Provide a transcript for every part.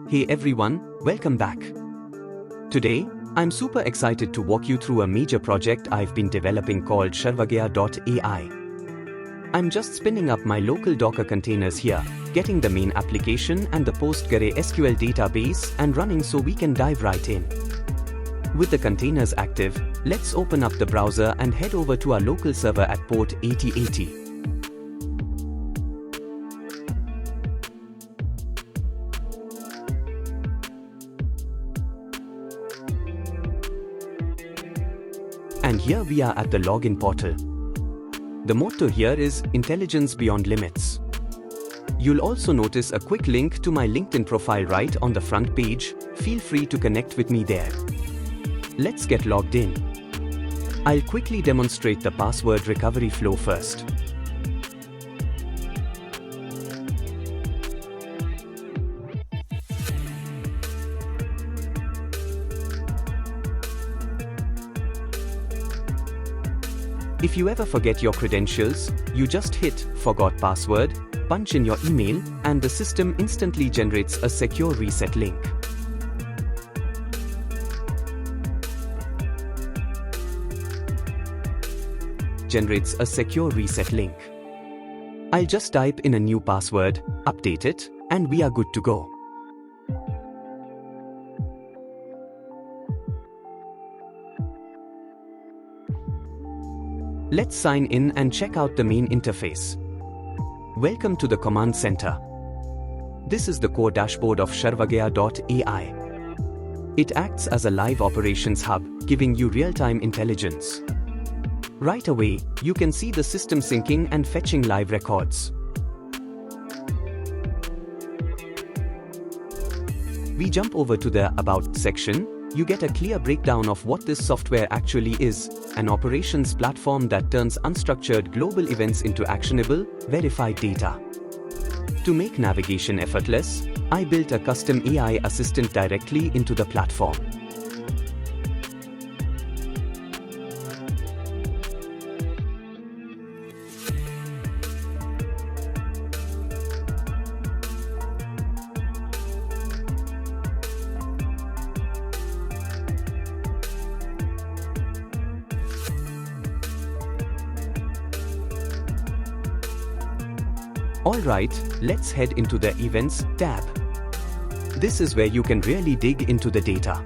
Hey everyone, welcome back. Today, I'm super excited to walk you through a major project I've been developing called SHARVAGYA.AI. I'm just spinning up my local Docker containers here, getting the main application and the PostgreSQL database and running so we can dive right in. With the containers active, let's open up the browser and head over to our local server at port 8080. And here we are at the login portal. The motto here is Intelligence Beyond Limits. You'll also notice a quick link to my LinkedIn profile right on the front page. Feel free to connect with me there. Let's get logged in. I'll quickly demonstrate the password recovery flow first. If you ever forget your credentials, you just hit Forgot Password, punch in your email, and the system instantly generates a secure reset link. I'll just type in a new password, update it, and we are good to go. Let's sign in and check out the main interface. Welcome to the command center. This is the core dashboard of SHARVAGYA.AI. It acts as a live operations hub, giving you real-time intelligence. Right away, you can see the system syncing and fetching live records. We jump over to the About section. You get a clear breakdown of what this software actually is, an operations platform that turns unstructured global events into actionable, verified data. To make navigation effortless, I built a custom AI assistant directly into the platform. Alright, let's head into the Events tab. This is where you can really dig into the data.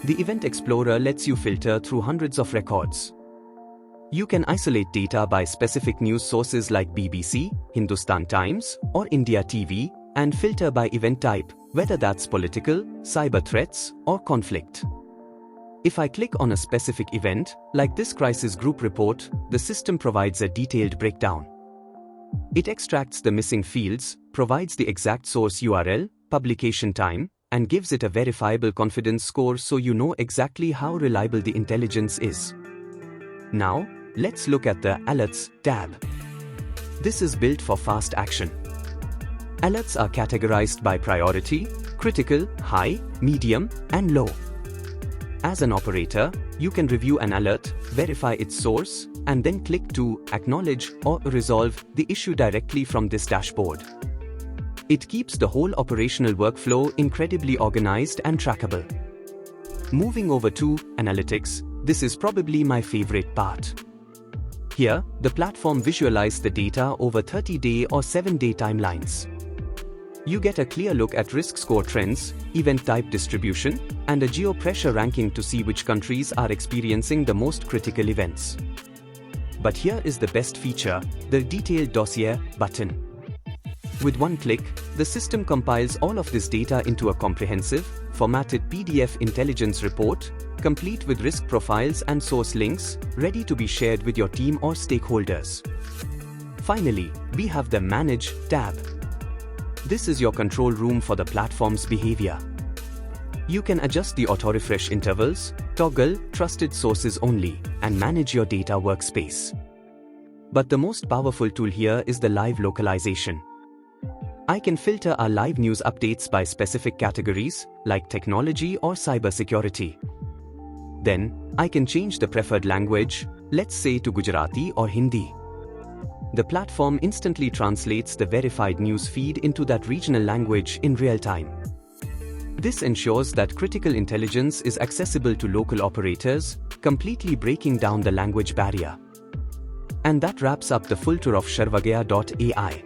The Event Explorer lets you filter through hundreds of records. You can isolate data by specific news sources like BBC, Hindustan Times, or India TV, and filter by event type, whether that's political, cyber threats, or conflict. If I click on a specific event, like this crisis group report, the system provides a detailed breakdown. It extracts the missing fields, provides the exact source URL, publication time, and gives it a verifiable confidence score so you know exactly how reliable the intelligence is. Now, let's look at the Alerts tab. This is built for fast action. Alerts are categorized by priority, critical, high, medium, and low. As an operator, you can review an alert, verify its source, and then click to acknowledge or resolve the issue directly from this dashboard. It keeps the whole operational workflow incredibly organized and trackable. Moving over to analytics, this is probably my favorite part. Here, the platform visualizes the data over 30-day or 7-day timelines. You get a clear look at risk score trends, event type distribution, and a geo-pressure ranking to see which countries are experiencing the most critical events. But here is the best feature, the Detailed Dossier button. With one click, the system compiles all of this data into a comprehensive, formatted PDF intelligence report, complete with risk profiles and source links, ready to be shared with your team or stakeholders. Finally, we have the Manage tab. This is your control room for the platform's behavior. You can adjust the auto-refresh intervals, toggle trusted sources only, and manage your data workspace. But the most powerful tool here is the live localization. I can filter our live news updates by specific categories, like technology or cybersecurity. Then, I can change the preferred language, let's say to Gujarati or Hindi. The platform instantly translates the verified news feed into that regional language in real time. This ensures that critical intelligence is accessible to local operators, completely breaking down the language barrier. And that wraps up the full tour of SHARVAGYA.AI.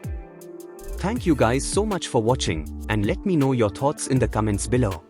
Thank you guys so much for watching, and let me know your thoughts in the comments below.